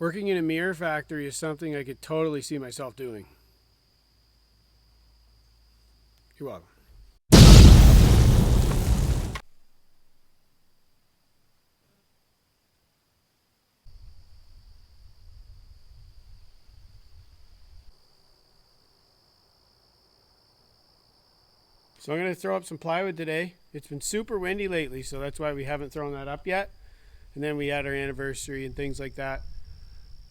Working in a mirror factory is something I could totally see myself doing. You're welcome. So I'm going to throw up some plywood today. It's been super windy lately, so that's why we haven't thrown that up yet. And then we had our anniversary and things like that.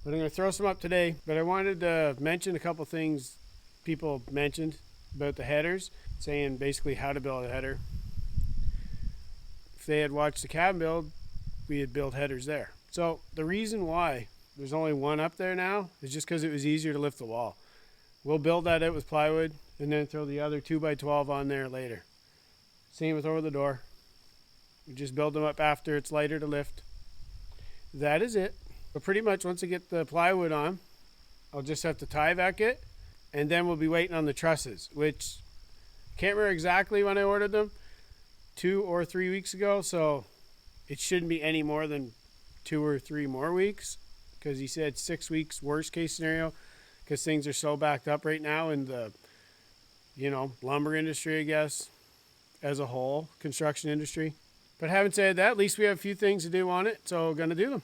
But I'm going to throw some up today. But I wanted to mention a couple things people mentioned about the headers, saying basically how to build a header. If they had watched the cabin build, we had built headers there. So the reason why there's only one up there now is just because it was easier to lift the wall. We'll build that out with plywood and then throw the other 2x12 on there later. Same with over the door. We just build them up after it's lighter to lift. That is it. But pretty much once I get the plywood on, I'll just have to tie back it, and then we'll be waiting on the trusses, which can't remember exactly when I ordered them, 2 or 3 weeks ago, so it shouldn't be any more than 2 or 3 more weeks, because he said 6 weeks worst case scenario, because things are so backed up right now in the lumber industry, I guess, as a whole, construction industry. But having said that, at least we have a few things to do on it, so we're gonna do them.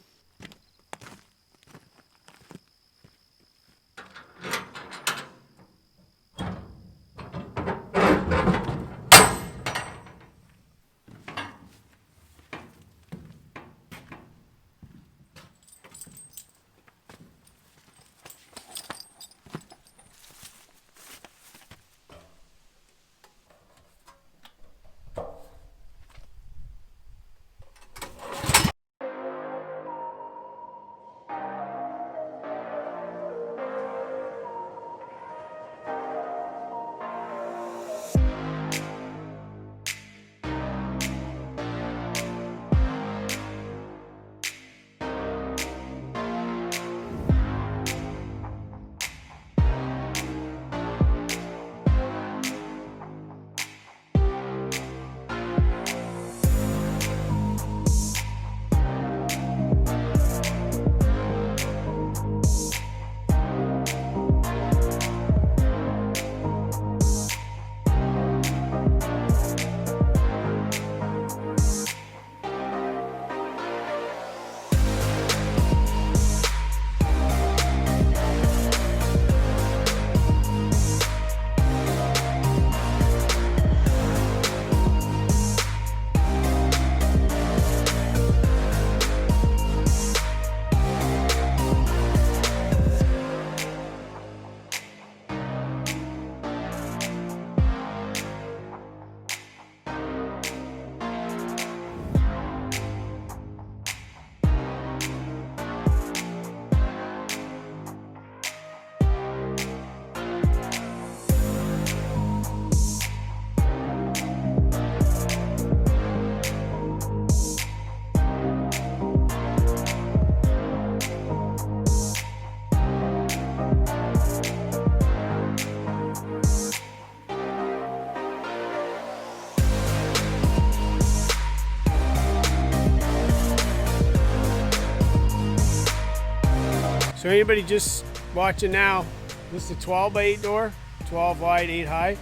So anybody just watching now, this is a 12 by 8 door, 12 wide, 8 high.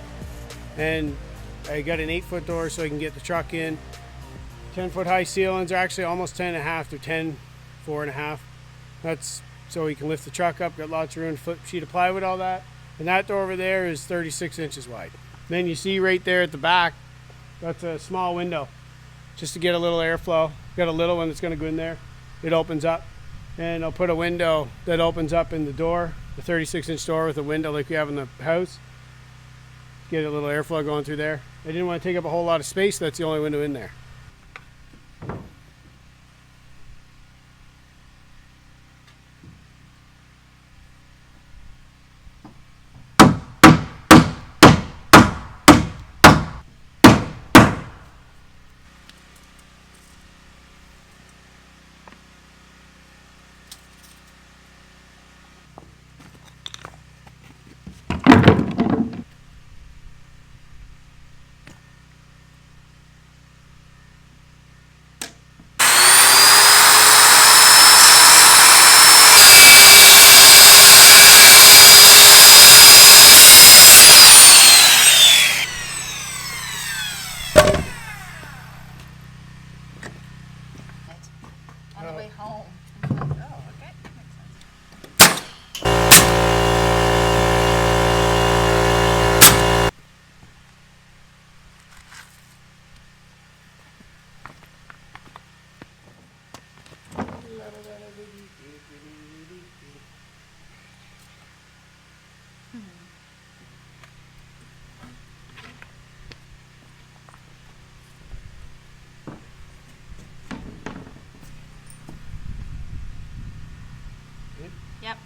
And I got an 8-foot door so I can get the truck in. 10-foot high ceilings are actually almost 10 and a half. They're 10, 4 and a half. That's so we can lift the truck up, got lots of room to flip sheet of plywood, all that. And that door over there is 36 inches wide. Then you see right there at the back, that's a small window just to get a little airflow. Got a little one that's gonna go in there. It opens up. And I'll put a window that opens up in the door, the 36-inch door with a window like we have in the house. Get a little airflow going through there. I didn't want to take up a whole lot of space, that's the only window in there. Yep.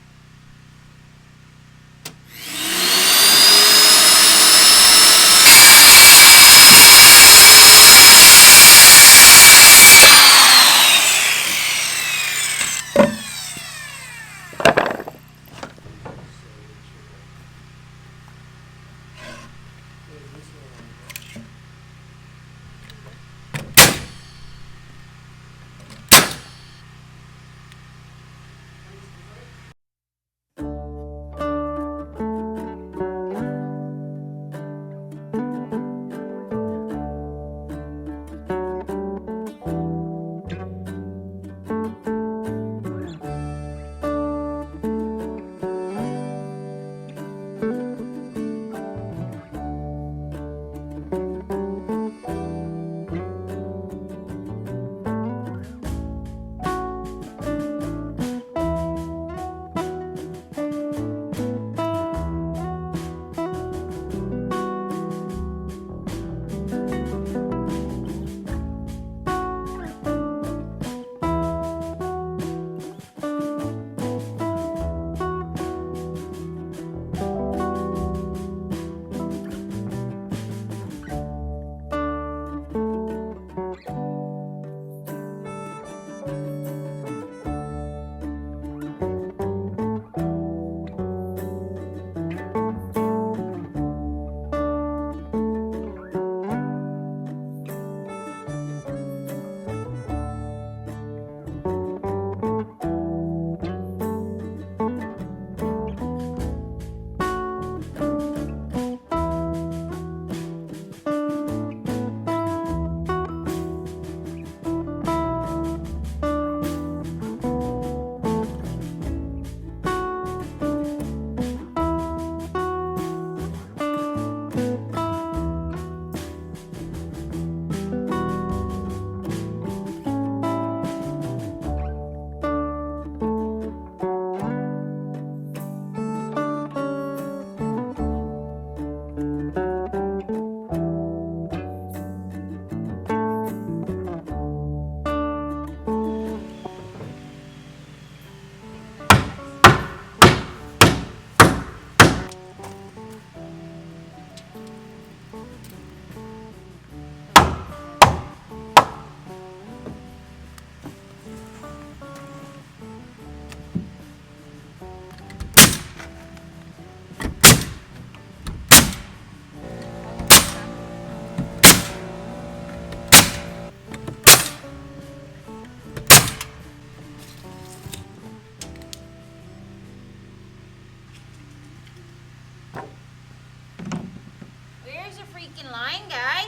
Where's the freaking line, guy?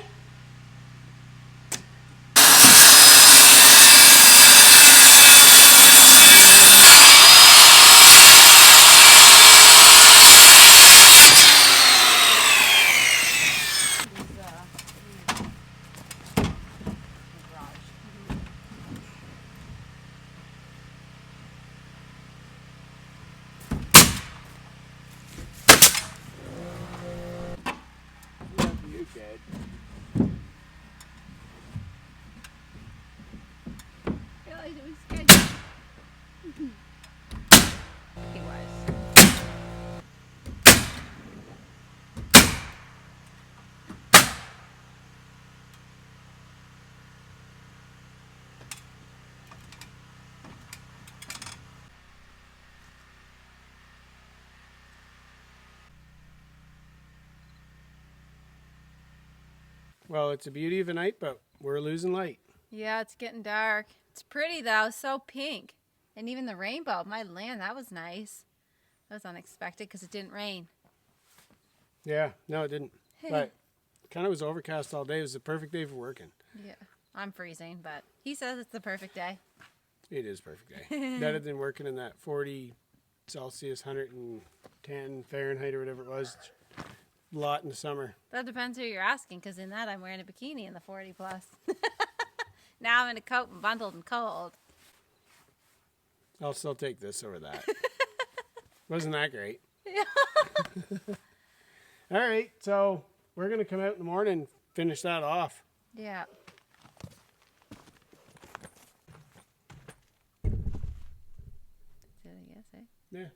You kid. Realized it was good. He was. Well, it's a beauty of a night, but we're losing light. Yeah, it's getting dark. It's pretty though, so pink. And even the rainbow, my land, that was nice. That was unexpected because it didn't rain. Yeah, no, it didn't. But it kind of was overcast all day. It was the perfect day for working. Yeah, I'm freezing, but he says it's the perfect day. It is a perfect day. Better than working in that 40 Celsius, 110 Fahrenheit or whatever it was, lot in the summer. That depends who you're asking, because in that I'm wearing a bikini in the 40 plus. Now I'm in a coat and bundled and cold. I'll still take this over that. Wasn't that great? Yeah. All right, so we're going to come out in the morning and finish that off. Yeah. I guess, eh? Yeah.